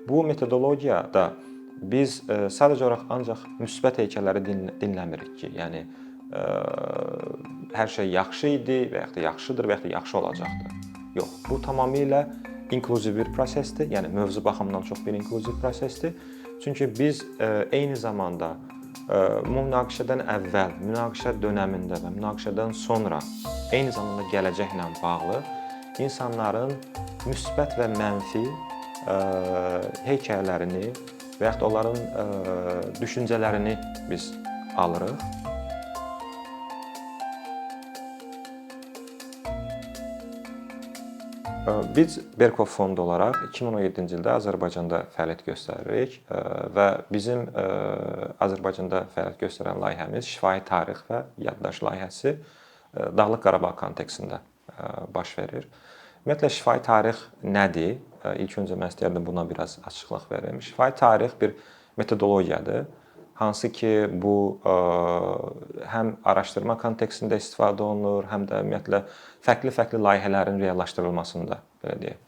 Bu metodologiyada biz sadəcə olaraq ancaq müsbət heykəlləri dinləmirik ki, yəni hər şey yaxşı idi və yaxud da yaxşıdır və yaxud da yaxşı olacaqdır. Yox, bu tamamilə inklüziv bir prosesdir, yəni mövzu baxımından çox bir inklüziv prosesdir. Çünki biz eyni zamanda münaqişədən əvvəl, münaqişə dönəmində və münaqişədən sonra eyni zamanda gələcəklə bağlı insanların müsbət və mənfi hekayələrini və yaxud da onların düşüncələrini biz alırıq. Biz Berkov fondu olaraq 2017-ci ildə Azərbaycanda fəaliyyət göstəririk və bizim Azərbaycanda fəaliyyət göstərən layihəmiz şifahi tarix və yaddaş layihəsi Dağlıq Qarabağ kontekstində baş verir. Ümumiyyətlə şifahi tarix nədir? İlk öncə mən istəyərdim buna biraz açıqlıq verim. Şifahi tarix bir metodologiyadır, hansı ki bu həm araşdırma kontekstində istifadə olunur, həm də ümumiyyətlə fərqli layihələrin reallaşdırılmasında, belə deyək,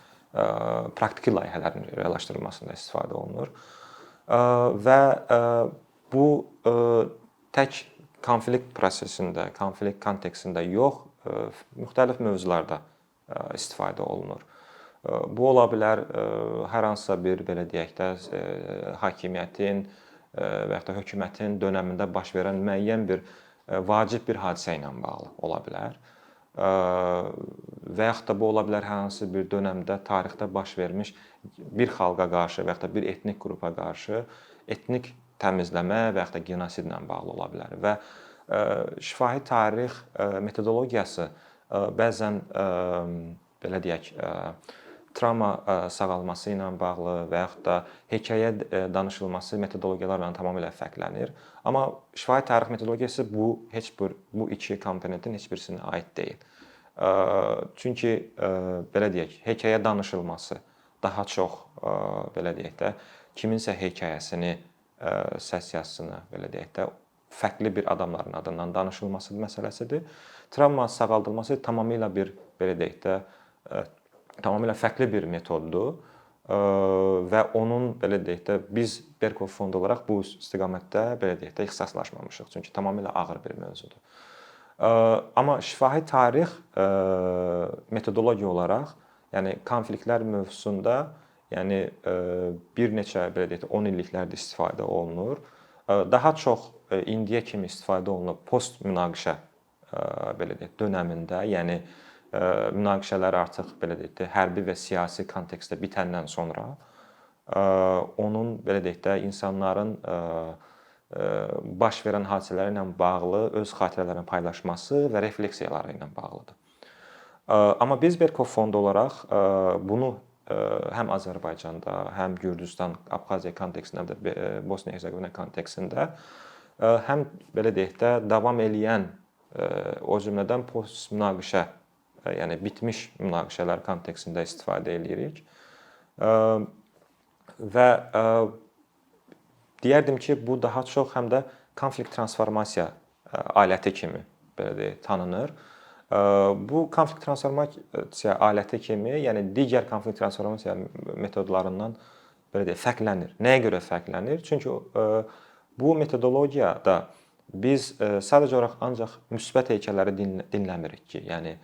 praktiki layihələrin reallaşdırılmasında istifadə olunur. Və bu tək konflikt prosesində, konflikt kontekstində yox, müxtəlif mövzularda istifadə olunur. Bu ola bilər hər hansısa bir, belə deyək də, hakimiyyətin və yaxud da hökumətin dönəmində baş verən müəyyən bir vacib bir hadisə ilə bağlı ola bilər. Və yaxud da bu ola bilər hər hansı bir dönəmdə tarixdə baş vermiş bir xalqa qarşı və yaxud da bir etnik qrupa qarşı etnik təmizləmə və yaxud da genosidlə bağlı ola bilər. Və şifahi tarix metodologiyası bəzən belə deyək, travma sağalması ilə bağlı və yaxud da hekayə danışılması metodologiyalarla tamamilə fərqlənir. Amma şifahi tarix metodologiyası bu iki komponentin heç birisinə aid deyil. Çünki belə deyək, hekayə danışılması daha çox belə deyək də kiminsə hekayəsini, səs yazısını belə deyək də fərqli bir adamların adından danışılması məsələsidir. Travma sağaldılması tamamilə bir belə deyək də tamamilə fərqli bir metoddur və onun belə deyək də biz Berkov fondu olaraq bu istiqamətdə belə deyək də ixtisaslaşmamışıq. Çünki tamamilə ağır bir mövzudur. Amma şifahi tarix metodologiya olaraq, yəni konfliktlər mövzusunda, yəni bir neçə belə deyək də 10 illiklərdir istifadə olunur. Daha çox indiyə kimi istifadə olunub post münaqişə belə deyək dönəmində, yəni münaqişələr artıq belə deyək də hərbi və siyasi kontekstdə bitəndən sonra onun belə deyək də insanların baş verən hadisələri ilə bağlı öz xatirələrini paylaşması və refleksiyaları ilə bağlıdır. Amma biz Berkov fondu olaraq bunu həm Azərbaycanda, həm Gürcüstan, Abxaziya kontekstində, həm də Bosniya-Herseqovina kontekstində həm belə deyək də davam eləyən o cümlədən post münaqişə, yəni bitmiş münaqişələr kontekstində istifadə edirik. Və deyərdim ki, bu daha çox həm də konflikt transformasiya aləti kimi belə deyək tanınır. Bu konflikt transformasiya aləti kimi, yəni digər konflikt transformasiya metodlarından belə deyək fərqlənir. Nəyə görə fərqlənir? Çünki bu metodologiyada biz sadəcə olaraq ancaq müsbət heykəlləri dinləmirik ki, yəni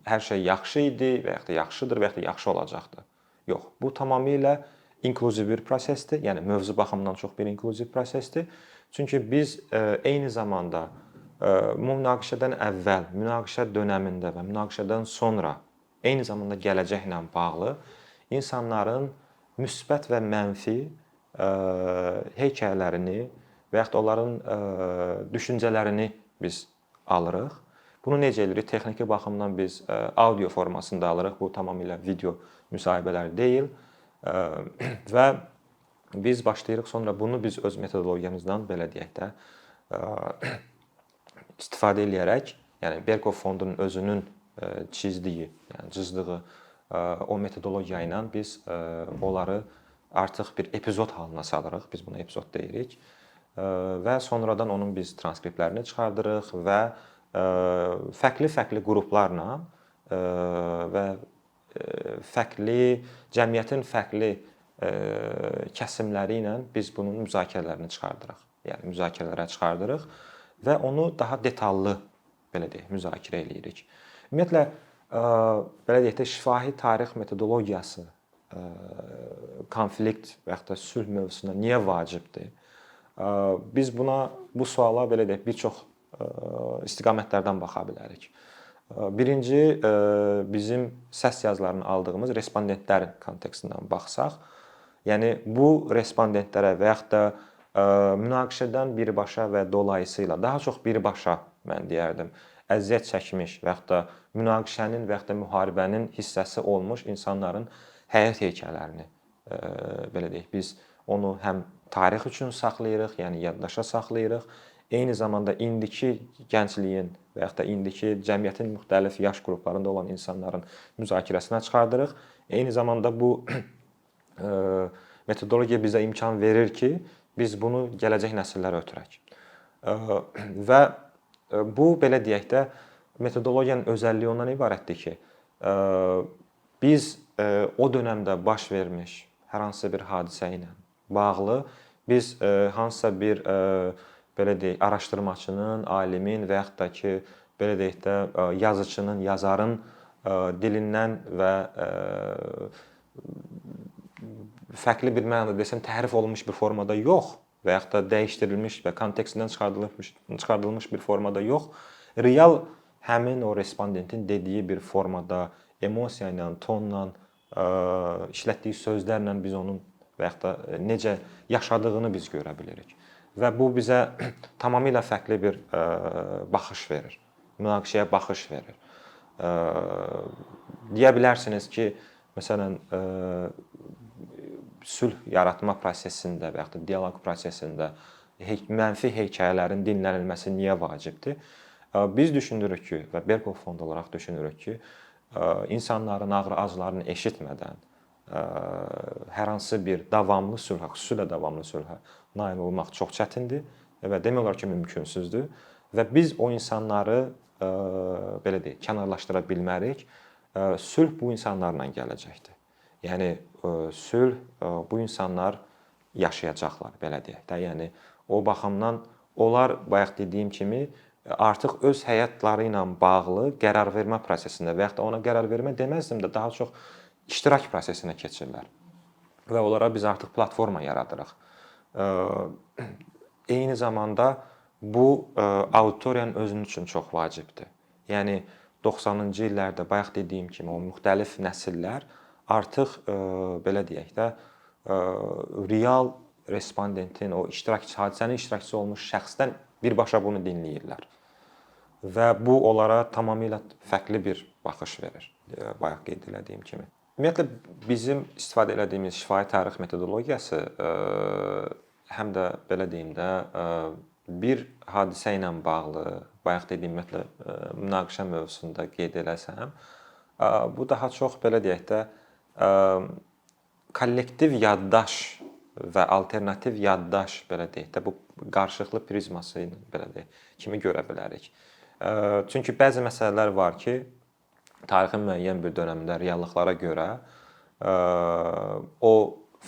hər şey yaxşı idi və yaxud da yaxşıdır və yaxud da yaxşı olacaqdır. Yox, bu tamamilə inklüziv bir prosesdir, yəni mövzu baxımından çox bir inklüziv prosesdir. Çünki biz eyni zamanda münaqişədən əvvəl, münaqişə dönəmində və münaqişədən sonra eyni zamanda gələcəklə bağlı insanların müsbət və mənfi hekayələrini və yaxud da onların düşüncələrini biz alırıq. Bunu necə edirik? Texniki baxımdan biz audio formasında alırıq. Bu tamamilə video müsahibələr deyil. Və biz başlayırıq, sonra bunu biz öz metodologiyamızdan belə deyək də istifadə edərək, yəni Berkov fondunun özünün çizdiyi, yəni cızdığı o metodologiya ilə biz onları artıq bir epizod halına salırıq. Biz buna epizod deyirik. Və sonradan onun biz transkriptlərini çıxardırıq və fərqli qruplarla və fərqli cəmiyyətin fərqli kəsimləri ilə biz bunun müzakirələrini çıxardırıq. Yəni müzakirələrə çıxardırıq və onu daha detallı belə deyək, müzakirə eləyirik. Ümumiyyətlə belə deyək də şifahi tarix metodologiyası konflikt və ya da sülh mövzusunda niyə vacibdir? Biz bu suala belə deyək, bir çox istiqamətlərdən baxa bilərik. Birinci, bizim səs yazılarını aldığımız respondentlərin kontekstindən baxsaq, yəni bu respondentlərə və ya da münaqişədən birbaşa və dolayısıyla daha çox birbaşa mən deyərdim, əziyyət çəkmiş və ya da münaqişənin və ya da müharibənin hissəsi olmuş insanların həyat hekayələrini belə deyək, biz onu həm tarix üçün saxlayırıq, yəni yaddaşa saxlayırıq. Eyni zamanda indiki gəncliyin və ya da indiki cəmiyyətin müxtəlif yaş qruplarında olan insanların müzakirəsinə çıxardırıq. Eyni zamanda bu metodologiya bizə imkan verir ki, biz bunu gələcək nəsillərə ötürək. Və bu belə deyək də metodologiyanın özəlliyi ondan ibarətdir ki, biz o dövrdə baş vermiş hər hansı bir hadisə ilə bağlı biz hansısa bir belə deyək, araşdırmaçının, alimin və yaxud da ki, belə deyək də yazıçının, yazarın dilindən və fərqli bir mənada desəm təhrif olunmuş bir formada yox və yaxud da dəyişdirilmiş və kontekstindən çıxardılmış bir formada yox, real həmin o respondentin dediyi bir formada, emosiya ilə, tonla, işlətdiyi sözlərlə biz onun və yaxud da necə yaşadığını biz görə bilirik. Və bu bizə tamamilə fərqli bir baxış verir. Münaqişəyə baxış verir. Deyə bilərsiniz ki, məsələn, sülh yaratma prosesində və yaxud da dialoq prosesində mənfi hekayələrin dinlənilməsi niyə vacibdir? Biz düşünürük ki, və Berkov Fond olaraq düşünürük ki, insanların ağrı-acılarını eşitmədən hər hansı bir davamlı sülhə, xüsusilə davamlı sülhə nail olmaq çox çətindir və demək olar ki, mümkünsüzdür və biz o insanları belə deyək, kənarlaşdıra bilmərik. Sülh bu insanlarla gələcəkdir. Yəni sülh bu insanlar yaşayacaqlar, belə deyək də. Yəni o baxımdan onlar bayaq dediyim kimi artıq öz həyatları ilə bağlı qərar vermə prosesində və ya da ona qərar vermə deməzdim də daha çox iştirak prosesinə keçirlər. Və onlara biz artıq platforma yaradırıq. Eyni zamanda bu auditoriyanın özünün üçün çox vacibdir. Yəni 90-cı illərdə bayaq dediyim kimi o müxtəlif nəsillər artıq belə deyək də real respondentin, o hadisənin iştirakçısı olmuş şəxsdən birbaşa bunu dinləyirlər. Və bu onlara tamamilə fərqli bir baxış verir, bayaq qeyd etdiyim kimi. Ümumiyyətlə bizim istifadə etdiyimiz şifahi tarix metodologiyası həm də belə deyim də bir hadisə ilə bağlı, bayaq dediyim ümumiyyətlə münaqişə mövzusunda qeyd eləsəm, bu daha çox belə deyək də kollektiv yaddaş və alternativ yaddaş belə deyək də bu qarşılıqlı prizması ilə belə deyək kimi görə bilərik. Çünki bəzi məsələlər var ki, tarixin müəyyən bir dövründə reallıqlara görə o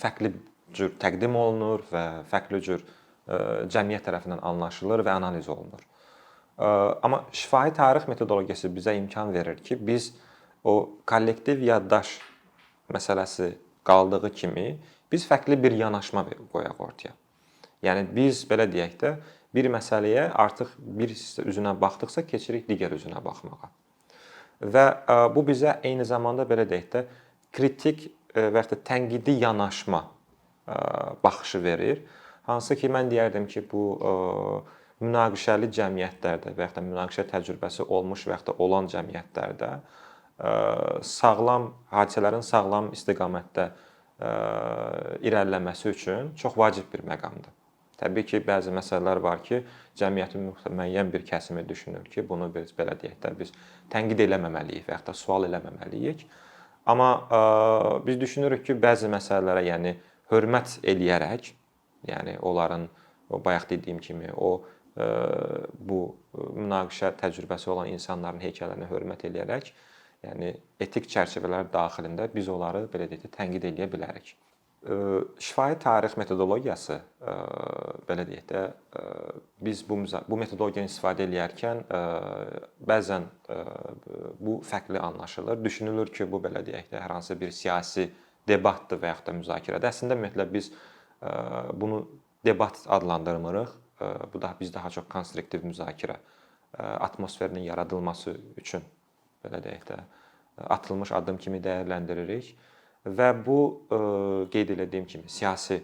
fərqli cür təqdim olunur və fərqli cür cəmiyyət tərəfindən anlaşılır və analiz olunur. Amma şifahi tarix metodologiyası bizə imkan verir ki, biz o kollektiv yaddaş məsələsi qaldığı kimi biz fərqli bir yanaşma qoyaq ortaya. Yəni biz belə deyək də bir məsələyə artıq bir üzünə baxdıqsa keçirik digər üzünə baxmağa. Və bu bizə eyni zamanda belə deyək də kritik və ya da tənqidi yanaşma baxışı verir. Hansı ki mən deyərdim ki, bu münaqişəli cəmiyyətlərdə və ya da münaqişə təcrübəsi olmuş və ya da olan cəmiyyətlərdə sağlam hadisələrin sağlam istiqamətdə irəliləməsi üçün çox vacib bir məqamdır. Təbii ki, bəzi məsələlər var ki, cəmiyyətin müəyyən bir kəsimi düşünür ki, bunu biz belə deyək də biz tənqid eləməməliyik və ya da sual eləməməliyik. Amma biz düşünürük ki, bəzi məsələlərə, yəni hörmət eləyərək, yəni onların o bayaq dediyim kimi bu münaqişə təcrübəsi olan insanların hekayələrinə hörmət eləyərək Yəni etik çərçivələr daxilində biz onları belə deyək də tənqid edə bilərik. Şifahi tarix metodologiyası belə deyək də biz bu metodologiyanı istifadə edərkən bəzən bu fərqli anlaşılır. Düşünülür ki, bu belə deyək də hər hansı bir siyasi debatdır və yaxud da müzakirədir. Əslində ümumiyyətlə biz bunu debat adlandırmırıq. Biz daha çox konstruktiv müzakirə atmosferinin yaradılması üçün belə deyək də atılmış addım kimi dəyərləndiririk. Və bu qeyd etdiyim kimi siyasi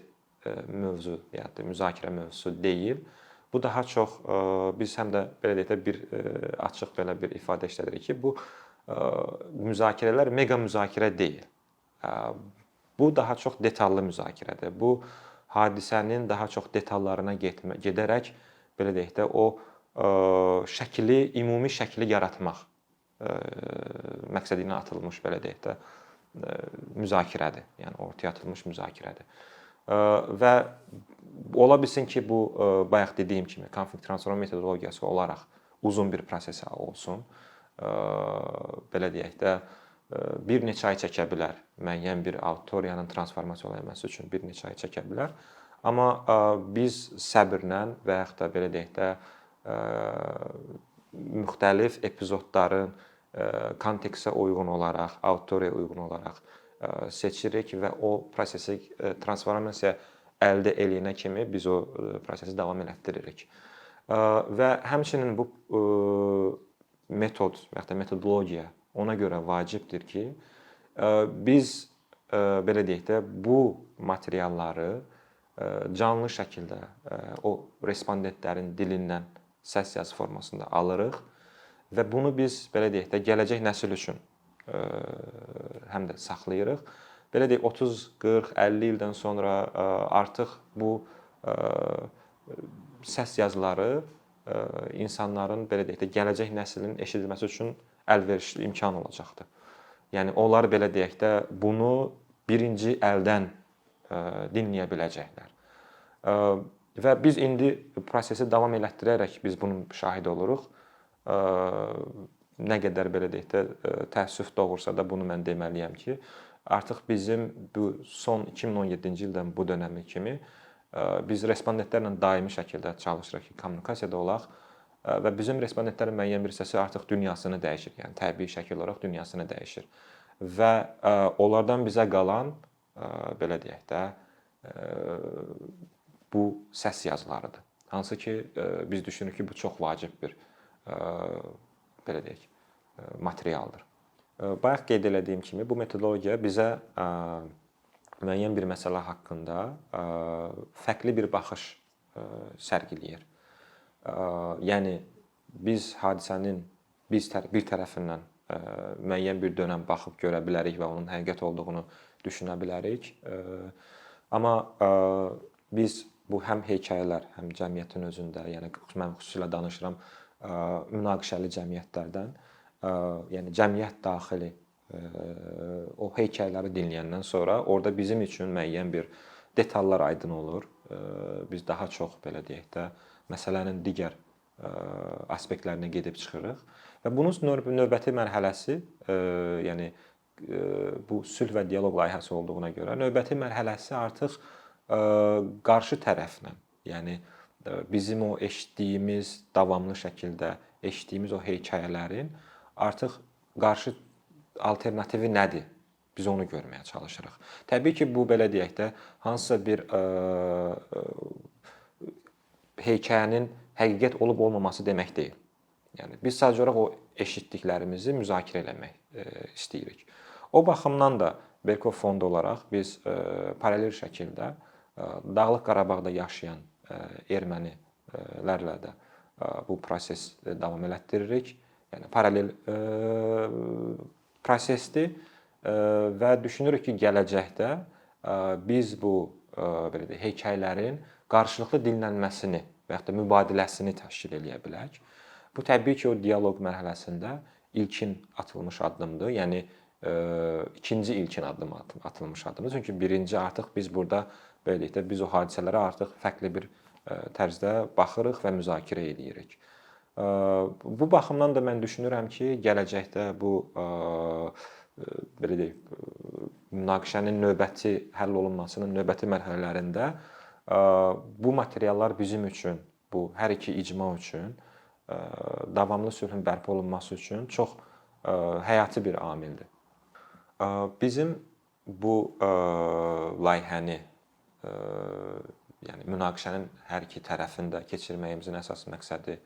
mövzu, yəni da müzakirə mövzusu deyil. Bu daha çox biz həm də belə deyək də bir açıq belə bir ifadə işlədirik ki, bu müzakirələr mega müzakirə deyil. Bu daha çox detallı müzakirədir. Bu hadisənin daha çox detallarına gedərək belə deyək də o ümumi şəkli yaratmaq məqsədi ilə atılmış belə deyək də müzakirədir. Yəni ortaya atılmış müzakirədir. Və ola bilsin ki, bu bayaq dediyim kimi konflikt transformasiya metodologiyası olaraq uzun bir proses olsun. Belə deyək də bir neçə ay çəkə bilər. Müəyyən bir auditoriyanın transformasiya olması üçün bir neçə ay çəkə bilər. Amma biz səbrlə və yaxud da belə deyək də müxtəlif epizodların kontekstə uyğun olaraq, auditoriyaya uyğun olaraq seçirik və o prosesi transformasiya əldə eləyənə kimi biz o prosesi davam elətdiririk. Və həmçinin bu metod və ya da metodologiya ona görə vacibdir ki, biz belə deyək də bu materialları canlı şəkildə o respondentlərin dilindən səs yazı formasında alırıq və bunu biz belə deyək də gələcək nəsil üçün həm də saxlayırıq. Belə deyək 30, 40, 50 ildən sonra artıq bu səs yazıları insanların belə deyək də gələcək nəslin eşidilməsi üçün əlverişli imkan olacaqdır. Yəni onlar belə deyək də bunu birinci əldən dinləyə biləcəklər. Və biz indi prosesi davam elətdirərək biz bunun şahidi oluruq. Nə qədər belə deyək də təəssüf doğursa da bunu mən deməliyəm ki, artıq bizim bu son 2017-ci ildən bu dönəmi kimi biz respondentlərlə daimi şəkildə çalışırıq ki, kommunikasiyada olaq və bizim respondentlərin müəyyən bir hissəsi artıq dünyasını dəyişir, yəni təbii şəkil olaraq dünyasını dəyişir. Və onlardan bizə qalan belə deyək də bu səs yazılarıdır. Hansı ki biz düşünürük ki, bu çox vacib bir belə deyək materialdır. Bayaq qeyd etdiyim kimi bu metodologiya bizə müəyyən bir məsələ haqqında fərqli bir baxış sərgiləyir. Yəni biz hadisənin bir tərəfindən müəyyən bir dönəm baxıb görə bilərik və onun həqiqət olduğunu düşünə bilərik. Amma biz bu həm hekayələr, həm cəmiyyətin özündə, yəni mən xüsusilə danışıram münaqişəli cəmiyyətlərdən, yəni cəmiyyət daxili o hekayələri dinləyəndən sonra orada bizim üçün müəyyən bir detallar aydın olur. Biz daha çox belə deyək də məsələnin digər aspektlərinə gedib çıxırıq və bunun növbəti mərhələsi, yəni bu sülh və dialoq layihəsi olduğuna görə növbəti mərhələsi artıq qarşı tərəflə, yəni bizim o eşitdiyimiz, davamlı şəkildə eşitdiyimiz o hekayələrin artıq qarşı alternativi nədir? Biz onu görməyə çalışırıq. Təbii ki, bu belə deyək də hansısa bir hekayənin həqiqət olub olmaması demək deyil. Yəni biz sadəcə olaraq o eşitdiklərimizi müzakirə etmək istəyirik. O baxımdan da Berkov fondu olaraq biz paralel şəkildə Dağlıq Qarabağda yaşayan ermənilərlə də bu proses davam elətdiririk. Yəni paralel prosesdir və düşünürük ki, gələcəkdə biz bu belə deyək, hekayələrin qarşılıqlı dinlənməsini və ya da mübadiləsini təşkil eləyə bilərik. Bu təbii ki, o dialoq mərhələsində ilkin atılmış addımdır. Yəni ikinci ilkin addım atılmış addımdır. Çünki birinci artıq biz burada belə deyək də biz o hadisələrə artıq fərqli bir tərzdə baxırıq və müzakirə edirik. Bu baxımdan da mən düşünürəm ki, gələcəkdə bu belə deyək, münaqişənin növbəti həll olunmasının növbəti mərhələlərində bu materiallar bizim üçün, bu hər iki icma üçün, davamlı sülhün bərpa olunması üçün çox həyati bir amildir. Bizim bu layihəni, yəni münaqişənin hər iki tərəfində keçirməyimizin əsas məqsədi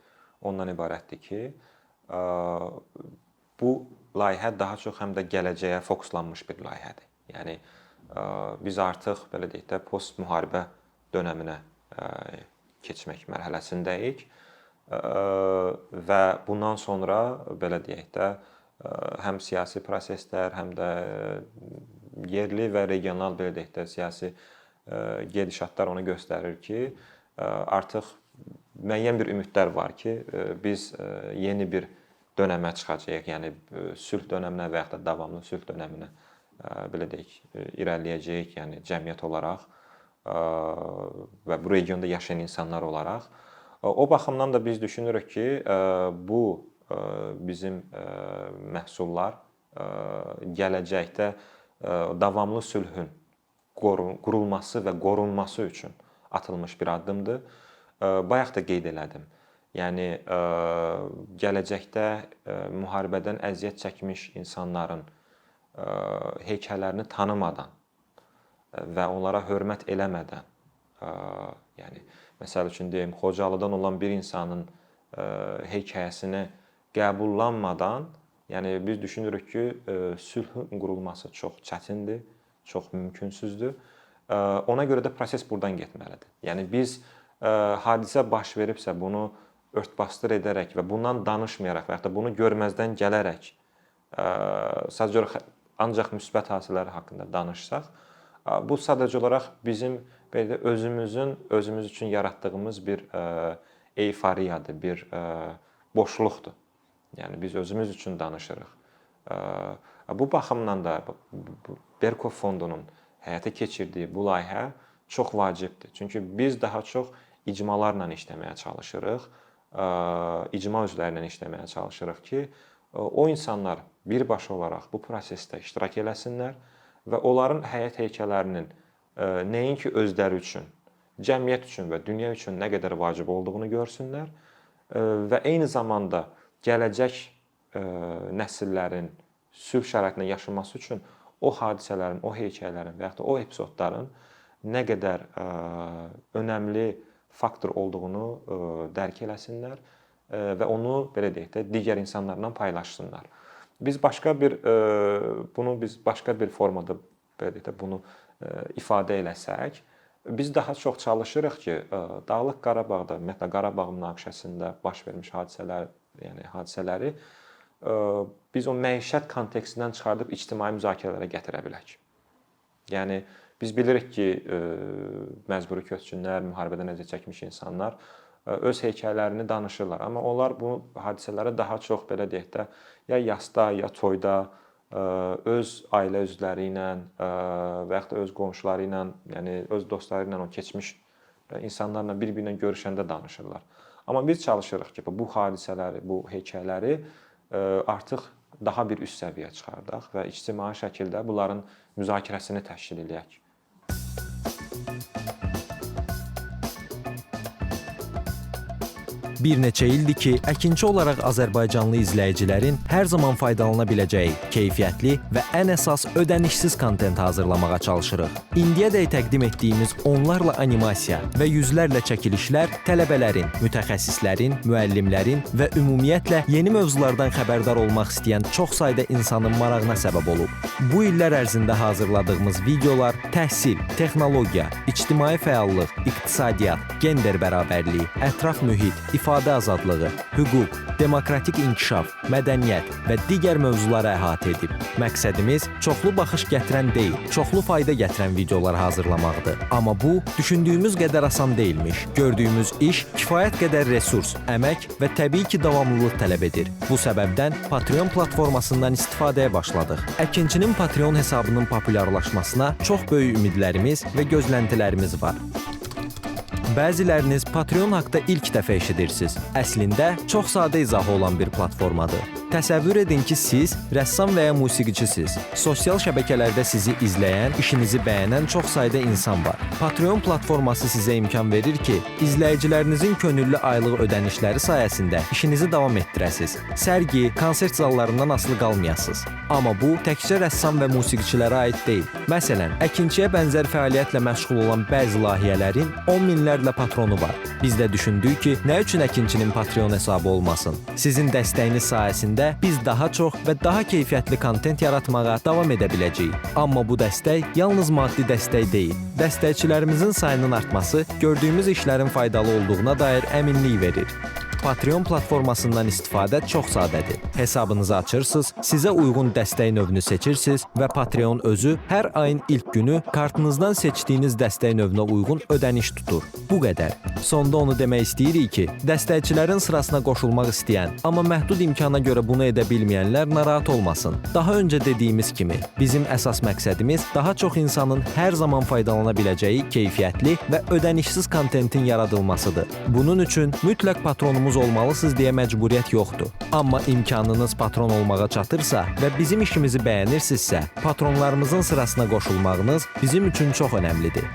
ondan ibarətdir ki, bu layihə daha çox həm də gələcəyə fokuslanmış bir layihədir. Yəni biz artıq belə deyək də post müharibə dönəminə keçmək mərhələsindəyik və bundan sonra belə deyək də həm siyasi proseslər, həm də yerli və regional belə deyək də siyasi gedişatlar onu göstərir ki, artıq müəyyən bir ümidlər var ki, biz yeni bir dönəmə çıxacağıq, yəni sülh dönəminə və yaxud da davamlı sülh dönəminə belə deyək, irəliləyəcəyik, yəni cəmiyyət olaraq və bu regionda yaşayan insanlar olaraq. O baxımdan da biz düşünürük ki, bu bizim məhsullar gələcəkdə davamlı sülhün qurulması və qorunması üçün atılmış bir addımdır. Bayaq da qeyd elədim. Yəni gələcəkdə müharibədən əziyyət çəkmiş insanların heykəllərini tanımadan və onlara hörmət eləmədən, yəni məsəl üçün deyim, Xocalıdan olan bir insanın hekayəsini qəbullanmadan, yəni biz düşünürük ki, sülhün qurulması çox çətindir, çox mümkünsüzdür. Ona görə də proses buradan getməlidir. Yəni biz hadisə baş veribsə bunu örtbasdır edərək və bundan danışmayaraq və ya da bunu görməzdən gələrək sadəcə ancaq müsbət hadisələr haqqında danışsaq, bu sadəcə olaraq bizim belə özümüz üçün yaratdığımız bir eyfariyadır, bir boşluqdur. Yəni biz özümüz üçün danışırıq. Bu baxımdan da Berkov fondunun həyata keçirdiyi bu layihə çox vacibdir. Çünki biz daha çox icmalarla işləməyə çalışırıq, icma üzvləri ilə işləməyə çalışırıq ki, o insanlar birbaşa olaraq bu prosesdə iştirak eləsinlər və onların həyat heykəllərinin nəinki özləri üçün, cəmiyyət üçün və dünya üçün nə qədər vacib olduğunu görsünlər və eyni zamanda gələcək nəsillərin sülh şəraitində yaşaması üçün o hadisələrin, o heykəllərin və ya da o epizodların nə qədər önəmli faktor olduğunu dərk eləsinlər və onu belə deyək də digər insanlarla paylaşsınlar. Biz başqa bir formada belə deyək də bunu ifadə eləsək, biz daha çox çalışırıq ki, Dağlıq Qarabağda, ümumiyyətlə Qarabağ münaqişəsində baş vermiş hadisələri biz o məişət kontekstindən çıxardıb ictimai müzakirələrə gətirə bilək. Yəni biz bilirik ki, məcburi köçkünlər, müharibədən əziyyət çəkmiş insanlar öz hekayələrini danışırlar, amma onlar bu hadisələri daha çox belə deyək də ya yasda, ya toyda öz ailə üzvləri ilə və yaxud da öz qonşuları ilə, yəni öz dostları ilə o keçmiş insanlarla bir-birinə görüşəndə danışırlar. Amma biz çalışırıq ki, bu hadisələri, bu hekayələri artıq daha bir üst səviyyəyə çıxardaq və ictimai şəkildə bunların müzakirəsini təşkil edək. Bir neçə ildir ki, əkinçi olaraq Azərbaycanlı izləyicilərin hər zaman faydalana biləcəyi, keyfiyyətli və ən əsas ödənişsiz kontent hazırlamağa çalışırıq. İndiyədək təqdim etdiyimiz onlarla animasiya və yüzlərlə çəkilişlər tələbələrin, mütəxəssislərin, müəllimlərin və ümumiyyətlə yeni mövzulardan xəbərdar olmaq istəyən çox sayda insanın marağına səbəb olub. Bu illər ərzində hazırladığımız videolar təhsil, texnologiya, ictimai fəallıq, iqtisadiyyat, gender bərabərliyi, ətraf mühit, ifadə azadlığı, hüquq, demokratik inkişaf, mədəniyyət və digər mövzuları əhatə edib. Məqsədimiz çoxlu baxış gətirən deyil, çoxlu fayda gətirən videolar hazırlamaqdır. Amma bu, düşündüyümüz qədər asan deyilmiş. Gördüyümüz iş kifayət qədər resurs, əmək və təbii ki, davamlılıq tələb edir. Bu səbəbdən Patreon platformasından istifadəyə başladıq. Əkinçinin Patreon hesabının populyarlaşmasına çox böyük ümidlərimiz və gözləntilərimiz var. Bəziləriniz Patreon haqqında ilk dəfə eşidirsiniz. Əslində çox sadə izahı olan bir platformadır. Təsəvvür edin ki, siz rəssam və ya musiqiçisiniz. Sosial şəbəkələrdə sizi izləyən, işinizi bəyənən çox sayda insan var. Patreon platforması sizə imkan verir ki, izləyicilərinizin könüllü aylıq ödənişləri sayəsində işinizi davam etdirəsiniz. Sərgi, konsert zallarından asılı qalmayasınız. Amma bu təkcə rəssam və musiqiçilərə aid deyil. Məsələn, əkinçiyə bənzər fəaliyyətlə məşğul olan bəzi layihələrin 10 minlərlə patronu var. Biz də düşündük ki, nə üçün əkinçinin Patreon hesabı olmasın? Sizin dəstəyiniz sayəsində biz daha çox və daha keyfiyyətli kontent yaratmağa davam edə biləcəyik. Amma bu dəstək yalnız maddi dəstək deyil. Dəstəkçilərimizin sayının artması gördüyümüz işlərin faydalı olduğuna dair əminlik verir. Patreon platformasından istifadə çox sadədir. Hesabınızı açırsınız, sizə uyğun dəstək növünü seçirsiniz və Patreon özü hər ayın ilk günü kartınızdan seçdiyiniz dəstək növünə uyğun ödəniş tutur. Bu qədər. Sonda onu demək istəyirik ki, dəstəkçilərin sırasına qoşulmaq istəyən, amma məhdud imkana görə bunu edə bilməyənlər narahat olmasın. Daha öncə dediyimiz kimi, bizim əsas məqsədimiz daha çox insanın hər zaman faydalana biləcəyi keyfiyyətli və ödənişsiz kontentin yaradılmasıdır. Bunun üçün mütləq patronumuz olmalısınız deyə məcburiyyət yoxdur. Amma imkanınız patron olmağa çatırsa və bizim işimizi bəyənirsinizsə, patronlarımızın sırasına qoşulmağınız bizim üçün çox önəmlidir.